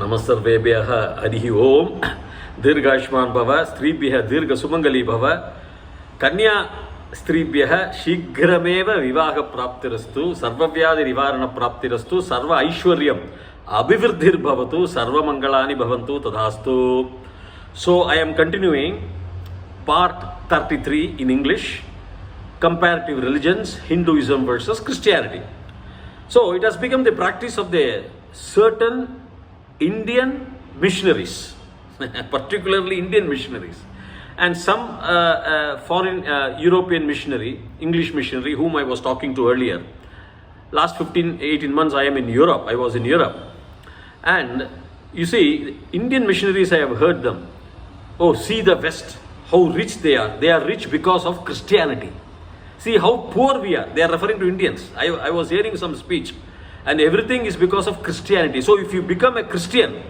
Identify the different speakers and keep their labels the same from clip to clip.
Speaker 1: नमस्सर्वेभ्यः हरिः ओम दीर्घायुष्मान् भव स्त्रीभ्यः दीर्घसुमङ्गली भव कन्या स्त्रीभ्यः शीघ्रमेव विवाहप्राप्तिरस्तु सर्वव्याधिनिवारणप्राप्तिरस्तु सर्व ऐश्वर्यम् अभिवृद्धिर्भवतु सर्वमङ्गलानि भवन्तु तथास्तु. So I am continuing part 33 in English, Comparative Religions, Hinduism versus Christianity. So it has become the practice of the certain Indian missionaries, particularly Indian missionaries, and some foreign European missionary, English missionary, whom I was talking to earlier. Last 18 months I am in Europe. I was in Europe. And you see, Indian missionaries, I have heard them. Oh, see the West, how rich they are. They are rich because of Christianity. See how poor we are. They are referring to Indians. I was hearing some speech. And everything is because of Christianity. So if you become a Christian,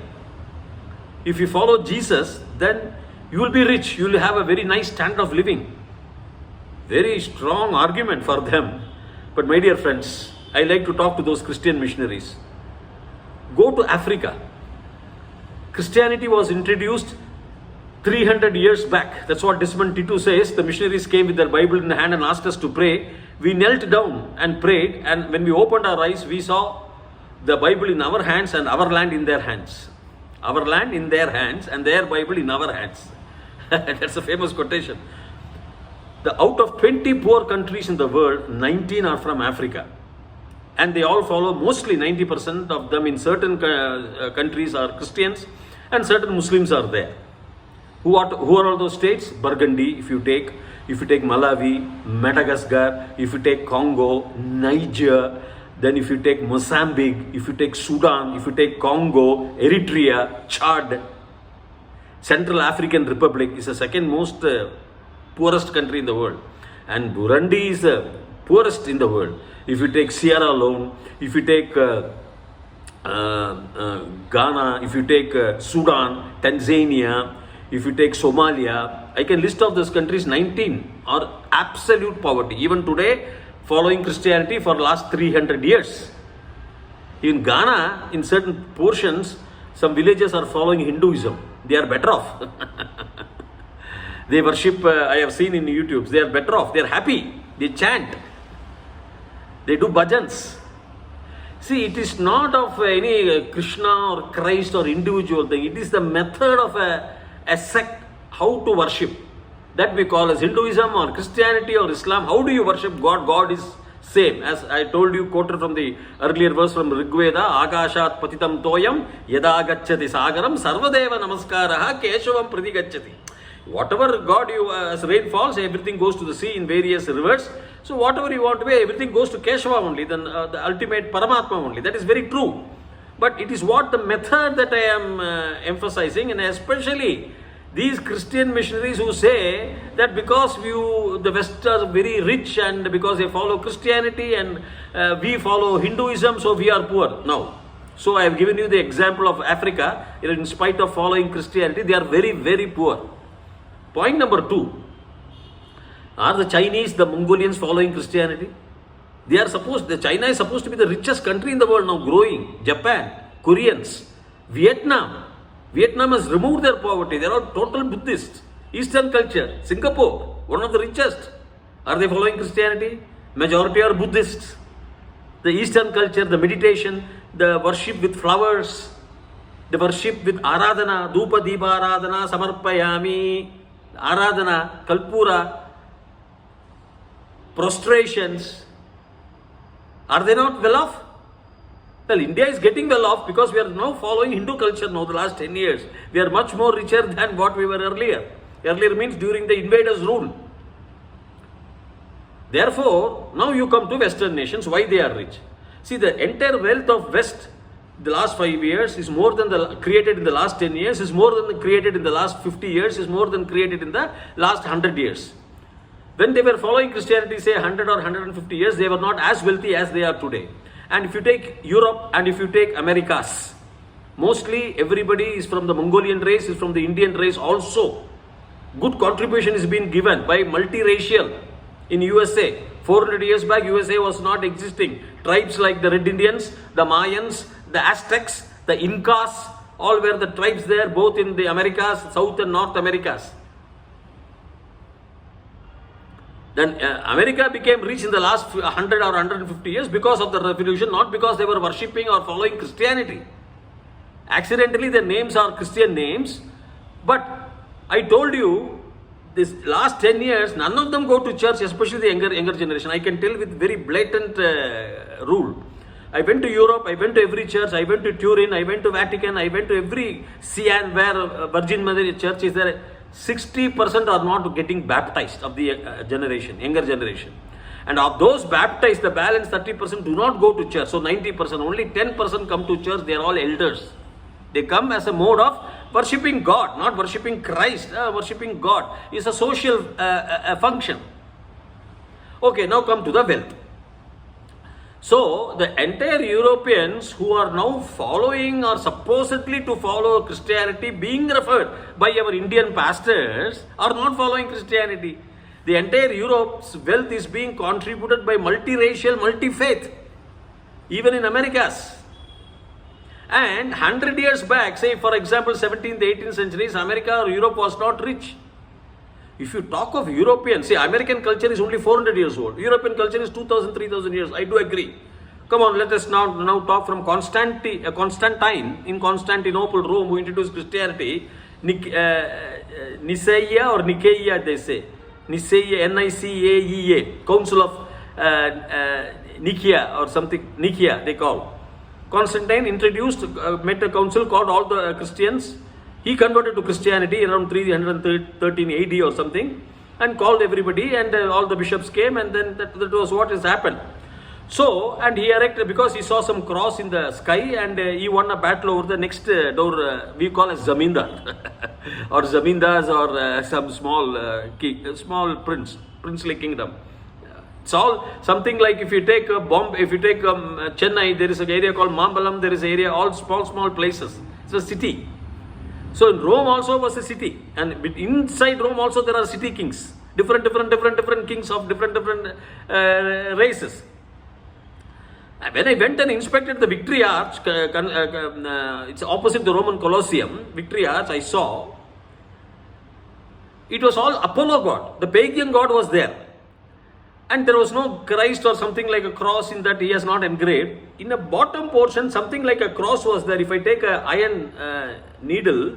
Speaker 1: if you follow Jesus, then you will be rich. You will have a very nice standard of living. Very strong argument for them. But my dear friends, I like to talk to those Christian missionaries. Go to Africa. Christianity was introduced 300 years back. That's what Desmond Tutu says. The missionaries came with their Bible in the hand and asked us to pray. We knelt down and prayed, and when we opened our eyes, we saw the Bible in our hands and our land in their hands. Our land in their hands and their Bible in our hands. That's a famous quotation. Out of 20 poor countries in the world, 19 are from Africa. And they all follow, mostly 90% of them in certain countries are Christians and certain Muslims are there. Who are all those states? Burgundy, if you take Malawi, Madagascar, if you take Congo, Niger, then if you take Mozambique, if you take Sudan, if you take Congo, Eritrea, Chad, Central African Republic is the second most poorest country in the world. And Burundi is the poorest in the world. If you take Sierra Leone, if you take Ghana, if you take Sudan, Tanzania, if you take Somalia, I can list off those countries. 19 are absolute poverty. Even today, following Christianity for the last 300 years. In Ghana, in certain portions, some villages are following Hinduism. They are better off. They worship, I have seen in YouTube, they are better off. They are happy. They chant. They do bhajans. See, it is not of any Krishna or Christ or individual thing. It is the method of a sect, how to worship. That we call as Hinduism or Christianity or Islam. How do you worship God? God is same. As I told you, quoted from the earlier verse from Rigveda, Akashat patitam toyam yada gacchati sagaram sarvadeva namaskaraha keshavam pratigacchati. Whatever God you, as rain falls, everything goes to the sea in various rivers. So whatever you want to be, everything goes to Keshava only, then the ultimate Paramatma only. That is very true. But it is what the method that I am emphasizing, and especially these Christian missionaries who say that because the West are very rich and because they follow Christianity and we follow Hinduism, so we are poor. No. So I have given you the example of Africa. In spite of following Christianity, they are very, very poor. Point number 2. Are the Chinese, the Mongolians following Christianity? China is supposed to be the richest country in the world now, growing. Japan, Koreans, Vietnam. Vietnam has removed their poverty. They are all total Buddhists. Eastern culture, Singapore, one of the richest. Are they following Christianity? Majority are Buddhists. The Eastern culture, the meditation, the worship with flowers, the worship with Aradhana, Dhupa Deepa Aradhana, Samarpayami, Aradhana, Kalpura, prostrations. Are they not well off? Well, India is getting well off because we are now following Hindu culture now the last 10 years. We are much more richer than what we were earlier. Earlier means during the invaders' rule. Therefore, now you come to Western nations, why they are rich. See, the entire wealth of West, the last 5 years is more than created in the last 10 years, is more than created in the last 50 years, is more than created in the last 100 years. When they were following Christianity, say 100 or 150 years, they were not as wealthy as they are today. And if you take Europe and if you take Americas, mostly everybody is from the Mongolian race, is from the Indian race also. Good contribution is being given by multiracial in USA. 400 years back, USA was not existing. Tribes like the Red Indians, the Mayans, the Aztecs, the Incas, all were the tribes there, both in the Americas, South and North Americas. Then America became rich in the last 100 or 150 years because of the revolution, not because they were worshipping or following Christianity. Accidentally, their names are Christian names. But I told you, this last 10 years, none of them go to church, especially the younger generation. I can tell with very blatant rule. I went to Europe, I went to every church, I went to Turin, I went to Vatican, I went to every Sian where Virgin Mother Church is there. 60% are not getting baptized of the younger generation. And of those baptized, the balance 30% do not go to church. So 90%, only 10% come to church. They are all elders. They come as a mode of worshipping God, not worshipping Christ. Worshipping God is a social function. Okay, now come to the wealth. So the entire Europeans who are now following or supposedly to follow Christianity, being referred by our Indian pastors, are not following Christianity. The entire Europe's wealth is being contributed by multiracial, multi-faith, even in Americas. And 100 years back, say for example 17th, 18th centuries, America or Europe was not rich. If you talk of Europeans, see, American culture is only 400 years old. European culture is 2000, 3000 years. I do agree. Come on, let us now talk from Constantine in Constantinople, Rome, who introduced Christianity. Nicaea or Nicaea, they say. Nicaea, N-I-C-A-E-A. Council of Nicaea or something. Nicaea, they call. Constantine introduced, met a council, called all the Christians. He converted to Christianity around 313 AD or something, and called everybody, and all the bishops came, and then that was what has happened. So, and he erected, because he saw some cross in the sky, and he won a battle over the next door, we call as Zamindar, or Zamindars, or some small princely kingdom. It's all something like if you take Chennai, there is an area called Mambalam, there is an area, all small places. It's a city. So Rome also was a city, and inside Rome also there are city kings, different kings of different races. When I went and inspected the Victory Arch, it's opposite the Roman Colosseum, Victory Arch, I saw it was all Apollo god, the pagan god was there. And there was no Christ or something like a cross in that he has not engraved. In the bottom portion, something like a cross was there. If I take an iron nail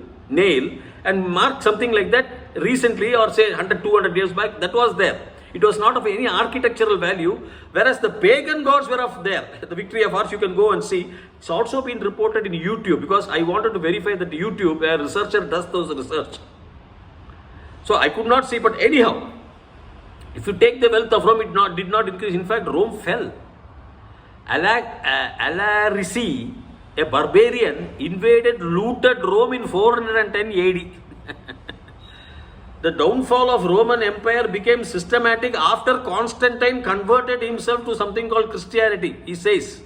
Speaker 1: and mark something like that recently, or say 100, 200 years back, that was there. It was not of any architectural value, whereas the pagan gods were of there. The Victory of Arch, you can go and see. It's also been reported in YouTube, because I wanted to verify that YouTube, a researcher does those research. So I could not see, but anyhow, if you take the wealth of Rome, it did not increase. In fact, Rome fell. Alarici, a barbarian, invaded, looted Rome in 410 AD. The downfall of Roman Empire became systematic after Constantine converted himself to something called Christianity, he says.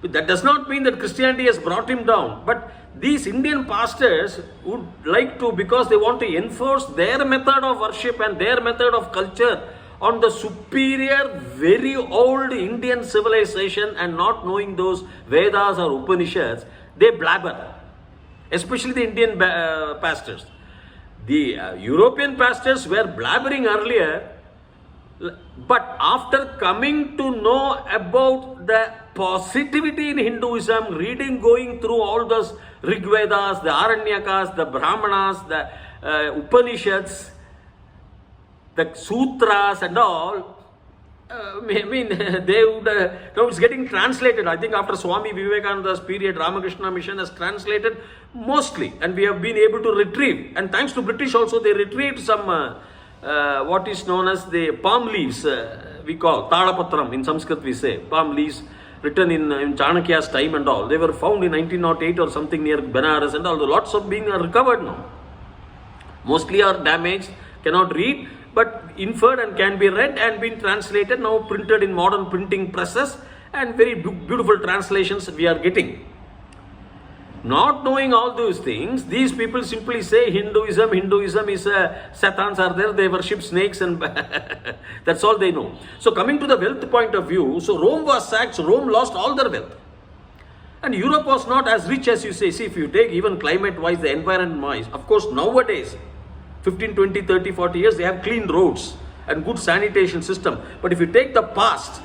Speaker 1: But that does not mean that Christianity has brought him down. But these Indian pastors would like to, because they want to enforce their method of worship and their method of culture on the superior, very old Indian civilization, and not knowing those Vedas or Upanishads, they blabber. Especially the Indian pastors. The European pastors were blabbering earlier, but after coming to know about the positivity in Hinduism, going through all those Rig Vedas, the Aranyakas, the Brahmanas, the Upanishads, the Sutras and all, they would, now it's getting translated. I think after Swami Vivekananda's period, Ramakrishna Mission has translated mostly, and we have been able to retrieve, and thanks to British also, they retrieved some what is known as the palm leaves, we call Talapatram in Sanskrit, we say palm leaves, written in Chanakya's time and all. They were found in 1908 or something near Benares, and all. Lots of being recovered now. Mostly are damaged, cannot read, but inferred and can be read and been translated, now printed in modern printing presses, and very beautiful translations we are getting. Not knowing all those things, these people simply say Hinduism is Satans are there, they worship snakes, and that's all they know. So coming to the wealth point of view, so Rome was sacked, so Rome lost all their wealth. And Europe was not as rich as you say. See, if you take even climate-wise, the environment-wise, of course, nowadays, 15, 20, 30, 40 years, they have clean roads and good sanitation system. But if you take the past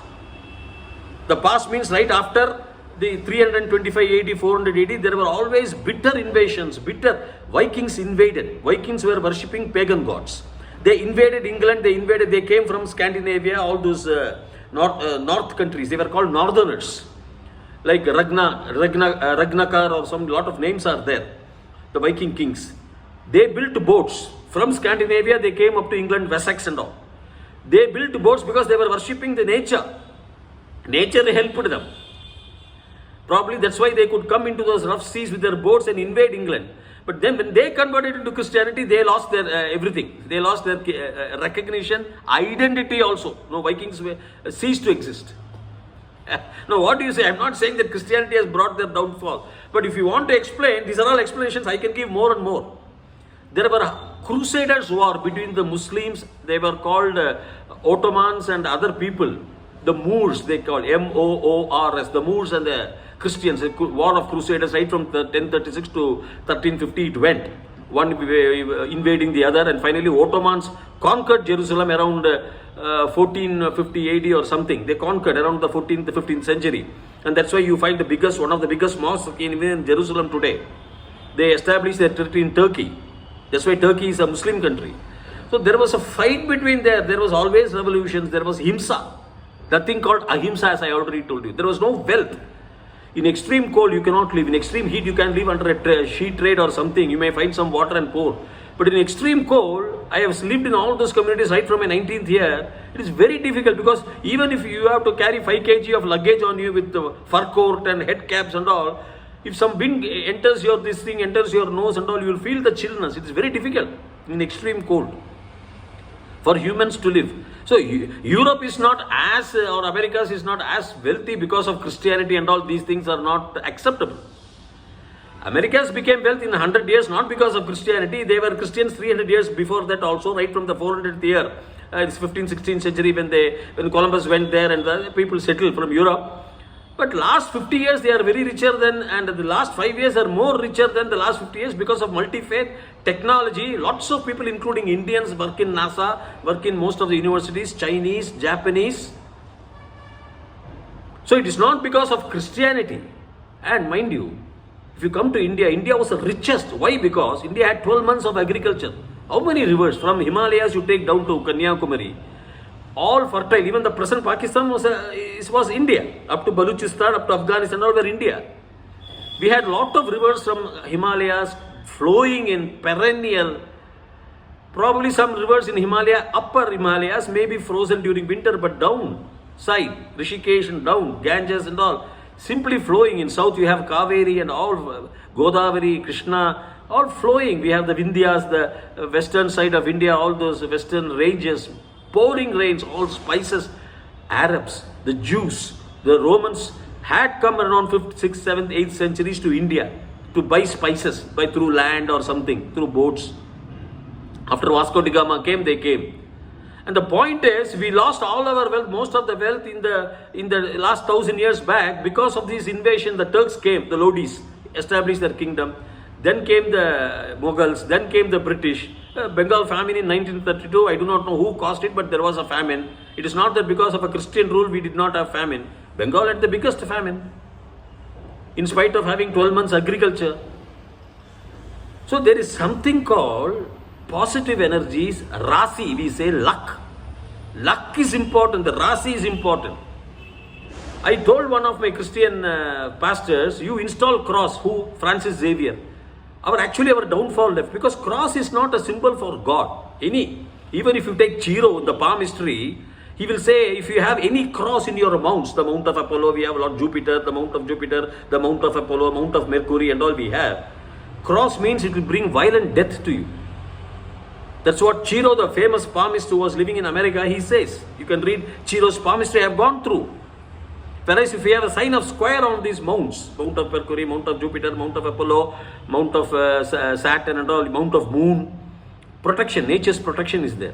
Speaker 1: means right after the 325 AD, 400 AD, there were always bitter invasions, Vikings invaded. Vikings were worshipping pagan gods. They invaded England, they came from Scandinavia, all those north countries. They were called northerners. Like Ragnakar or some lot of names are there. The Viking kings. They built boats. From Scandinavia, they came up to England, Wessex and all. They built boats because they were worshipping the nature. Nature helped them. Probably that's why they could come into those rough seas with their boats and invade England. But then when they converted into Christianity, they lost their everything. They lost their recognition, identity also. No, Vikings ceased to exist. Now, what do you say? I'm not saying that Christianity has brought their downfall. But if you want to explain, these are all explanations I can give more and more. There were Crusaders war between the Muslims. They were called Ottomans and other people. The Moors, they call Moors, the Moors and the Christians. A war of Crusaders right from 1036 to 1350 it went. One invading the other, and finally Ottomans conquered Jerusalem around 1450 AD or something. They conquered around the 14th, 15th century. And that's why you find one of the biggest mosques in Jerusalem today. They established their territory in Turkey. That's why Turkey is a Muslim country. So there was a fight between there was always revolutions, there was himsa. Nothing called ahimsa, as I already told you. There was no wealth. In extreme cold, you cannot live. In extreme heat, you can live under a sheet trade or something. You may find some water and pour. But in extreme cold, I have lived in all those communities right from my 19th year. It is very difficult because even if you have to carry 5 kg of luggage on you with the fur coat and head caps and all, if some wind enters your nose and all, you will feel the chillness. It is very difficult in extreme cold for humans to live. So Europe is not as, or Americas is not as wealthy because of Christianity and all. These things are not acceptable. Americans became wealthy in 100 years not because of Christianity. They were Christians 300 years before that also, right from the 400th year. It's 15th, 16th century when Columbus went there and the people settled from Europe. But last 50 years they are very richer than, and the last 5 years are more richer than the last 50 years because of multi-faith technology. Lots of people including Indians work in NASA, work in most of the universities, Chinese, Japanese. So it is not because of Christianity. And mind you, if you come to India, India was the richest. Why? Because India had 12 months of agriculture. How many rivers? From Himalayas you take down to Kanyakumari. All fertile. Even the present Pakistan was India. Up to Baluchistan, up to Afghanistan, all were India. We had lot of rivers from Himalayas flowing in perennial. Probably some rivers in Himalaya, upper Himalayas may be frozen during winter, but down side, Rishikesh and down, Ganges and all, simply flowing. In south you have Kaveri and all, Godavari, Krishna, all flowing. We have the Vindhyas, the western side of India, all those western ranges, pouring rains, all spices. Arabs, the Jews, the Romans had come around 5th, 6th, 7th, 8th centuries to India to buy spices through land or something, through boats. After Vasco da Gama came, they came. And the point is, we lost all our wealth, most of the wealth in the last 1000 years back because of this invasion. The Turks came, the Lodis, established their kingdom. Then came the Mughals, then came the British. Bengal famine in 1932, I do not know who caused it, but there was a famine. It is not that because of a Christian rule we did not have famine. Bengal had the biggest famine, in spite of having 12 months agriculture. So there is something called positive energies, Rasi, we say luck. Luck is important, the Rasi is important. I told one of my Christian pastors, you install cross, who? Francis Xavier. Our downfall left, because cross is not a symbol for God. Even if you take Chiro in the palmistry, he will say, if you have any cross in your mounts, the Mount of Apollo, we have Lord Jupiter, the Mount of Jupiter, the Mount of Apollo, Mount of Mercury and all we have. Cross means it will bring violent death to you. That's what Chiro, the famous palmist who was living in America, he says. You can read Chiro's palmistry, I have gone through. Whereas if we have a sign of square on these mounts, Mount of Mercury, Mount of Jupiter, Mount of Apollo, Mount of Saturn and all, Mount of Moon, protection, nature's protection is there.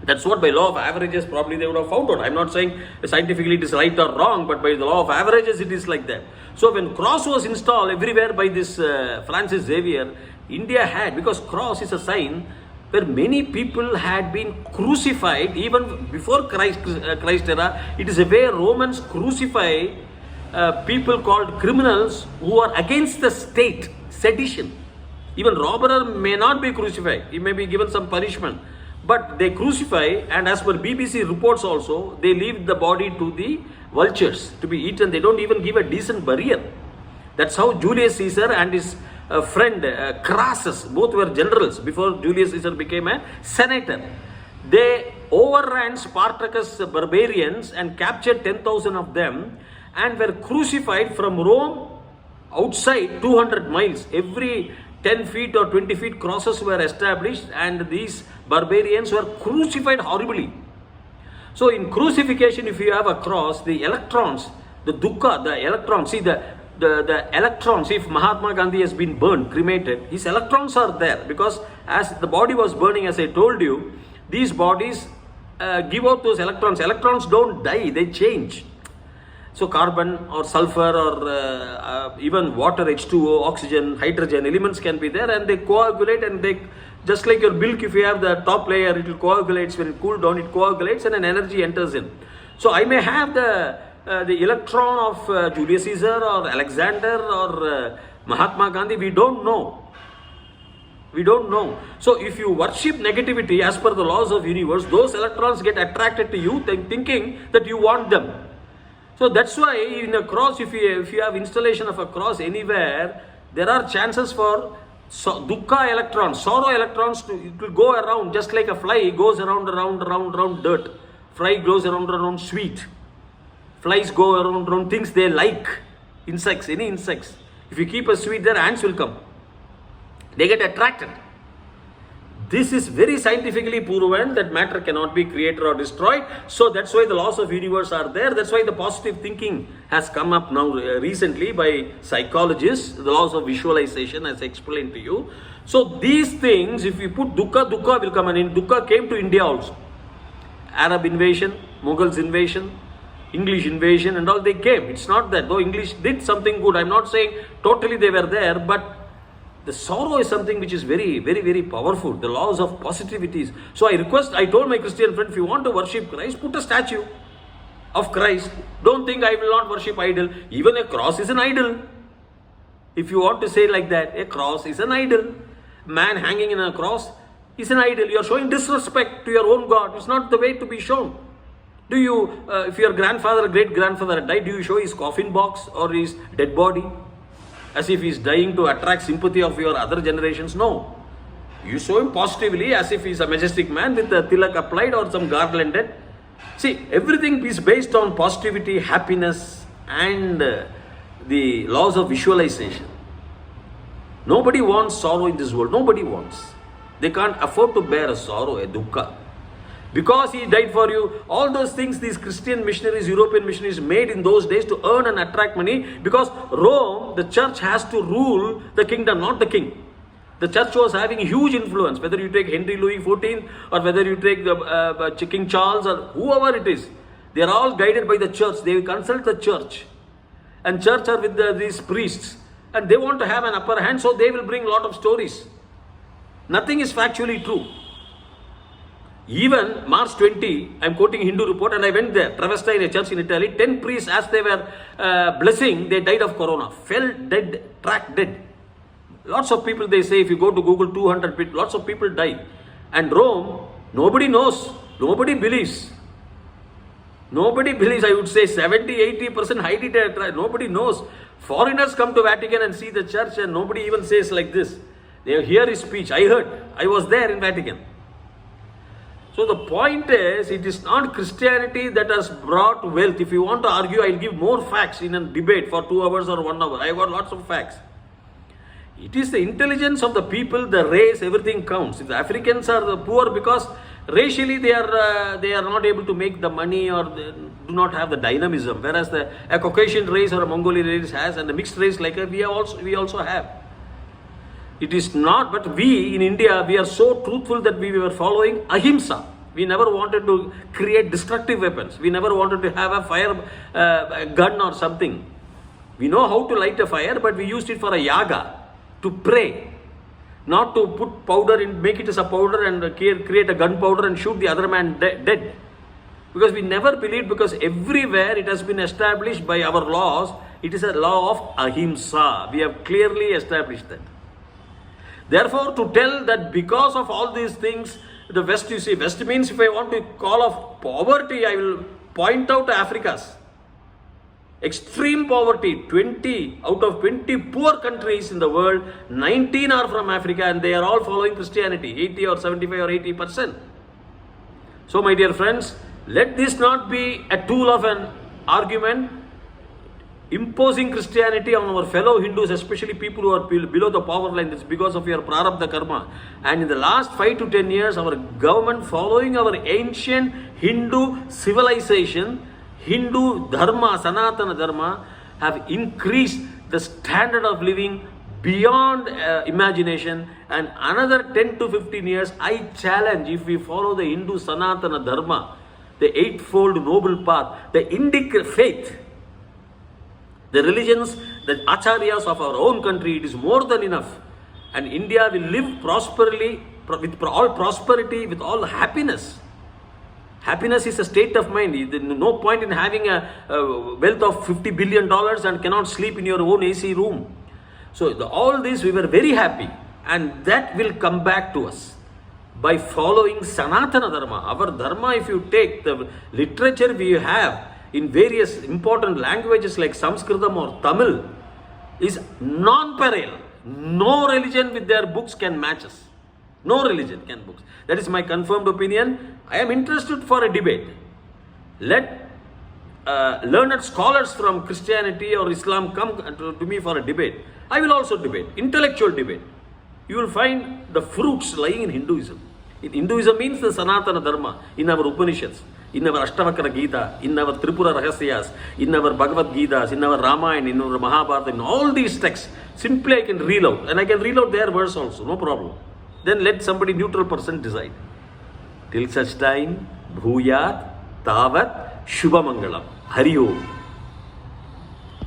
Speaker 1: That's what by law of averages probably they would have found out. I'm not saying scientifically it is right or wrong, but by the law of averages it is like that. So when cross was installed everywhere by this Francis Xavier, India had, because cross is a sign where many people had been crucified even before Christ era. It is a way Romans crucify people called criminals who are against the state, sedition. Even robber may not be crucified, he may be given some punishment, but they crucify, and as per BBC reports also, they leave the body to the vultures to be eaten. They don't even give a decent burial. That's how Julius Caesar and his friend Crassus, both were generals before Julius Caesar became a senator. They overran Spartacus' barbarians and captured 10,000 of them and were crucified from Rome outside 200 miles. Every 10 feet or 20 feet crosses were established, and these barbarians were crucified horribly. So in crucifixion, if you have a cross, the electrons, the dukkha, the electrons, see the electrons, if Mahatma Gandhi has been burned, cremated, his electrons are there, because as the body was burning, as I told you, these bodies give out those electrons. Electrons don't die, they change. So carbon or sulfur or even water, H2O, oxygen, hydrogen, elements can be there, and they coagulate, and they, just like your milk, if you have the top layer, it will coagulate. When it cools down, it coagulates and an energy enters in. So I may have the electron of Julius Caesar or Alexander or Mahatma Gandhi. We don't know. We don't know. So if you worship negativity as per the laws of universe, those electrons get attracted to you, thinking that you want them. So that's why in a cross, if you have installation of a cross anywhere, there are chances for dukkha electrons, sorrow electrons, it will go around just like a fly goes around dirt. Fly goes around sweet. Flies go around things they like. Insects, any insects. If you keep a sweet there, ants will come. They get attracted. This is very scientifically proven that matter cannot be created or destroyed. So that's why the laws of universe are there. That's why the positive thinking has come up now recently by psychologists. The laws of visualization, as I explained to you. So these things, if you put dukkha, dukkha will come. And in dukkha came to India also. Arab invasion, Mughals invasion, English invasion and all, they came. It's not that, though English did something good. I'm not saying totally they were there, but the sorrow is something which is very, very, very powerful. The laws of positivities. So I told my Christian friend, if you want to worship Christ, put a statue of Christ. Don't think I will not worship idol. Even a cross is an idol. If you want to say like that, a cross is an idol. Man hanging in a cross is an idol. You are showing disrespect to your own God. It's not the way to be shown. Do you, if your grandfather, great-grandfather died, do you show his coffin box or his dead body? As if he's dying to attract sympathy of your other generations? No. You show him positively as if he's a majestic man with a tilak applied or some garlanded. See, everything is based on positivity, happiness and the laws of visualization. Nobody wants sorrow in this world. Nobody wants. They can't afford to bear a sorrow, a dukkha. Because he died for you. All those things these Christian missionaries, European missionaries made in those days to earn and attract money. Because Rome, the church has to rule the kingdom, not the king. The church was having huge influence. Whether you take Henry Louis XIV or whether you take the King Charles or whoever it is. They are all guided by the church. They consult the church. And church are with these priests. And they want to have an upper hand, so they will bring a lot of stories. Nothing is factually true. Even March 20, I'm quoting Hindu report, and I went there, travesti in a church in Italy. 10 priests, as they were blessing, they died of corona. Fell dead, track dead. Lots of people, they say, if you go to Google, 200 people, lots of people die. And Rome, nobody knows. Nobody believes. Nobody believes, I would say 70-80% hide it. Nobody knows. Foreigners come to Vatican and see the church, and nobody even says like this. They hear his speech. I heard. I was there in Vatican. So the point is, it is not Christianity that has brought wealth. If you want to argue, I'll give more facts in a debate for 2 hours or 1 hour. I got lots of facts. It is the intelligence of the people, the race, everything counts. If the Africans are poor because racially they are not able to make the money or they do not have the dynamism, whereas a Caucasian race or a Mongolian race has, and a mixed race like we also have. It is not, but we in India, we are so truthful that we were following ahimsa. We never wanted to create destructive weapons. We never wanted to have a fire gun or something. We know how to light a fire, but we used it for a yaga, to pray. Not to put powder in, make it as a powder and create a gunpowder and shoot the other man dead. Because we never believed, because everywhere it has been established by our laws, it is a law of ahimsa. We have clearly established that. Therefore, to tell that because of all these things, the West, you see, West means if I want to call of poverty, I will point out Africa's extreme poverty. 20 out of 20 poor countries in the world, 19 are from Africa, and they are all following Christianity, 80 or 75 or 80%. So my dear friends, let this not be a tool of an argument, imposing Christianity on our fellow Hindus, especially people who are below the power line. It's because of your prarabdha karma. And in the last 5 to 10 years, our government, following our ancient Hindu civilization, Hindu dharma, Sanatana dharma, have increased the standard of living beyond imagination. And another 10 to 15 years, I challenge, if we follow the Hindu Sanatana dharma, the eightfold noble path, the Indic faith, the religions, the acharyas of our own country, it is more than enough. And India will live prosperously, with all prosperity, with all happiness. Happiness is a state of mind. There is no point in having a wealth of $50 billion and cannot sleep in your own AC room. So all this, we were very happy. And that will come back to us by following Sanatana Dharma. Our Dharma, if you take the literature we have in various important languages like Sanskritam or Tamil, is non-parallel. No religion with their books can match us. No religion can books. That is my confirmed opinion. I am interested for a debate. Let learned scholars from Christianity or Islam come to me for a debate. I will also debate, intellectual debate. You will find the fruits lying in Hinduism. Hinduism means the Sanatana Dharma in our Upanishads, in our Ashtavakra Gita, in our Tripura Rahasyas, in our Bhagavad Gitas, in our Ramayana, in our Mahabharata, in all these texts. Simply I can read out, and I can read out their verse also, no problem. Then let somebody neutral person decide. Till such time, Bhuyat Tavat Shubhamangalam. Hari Om.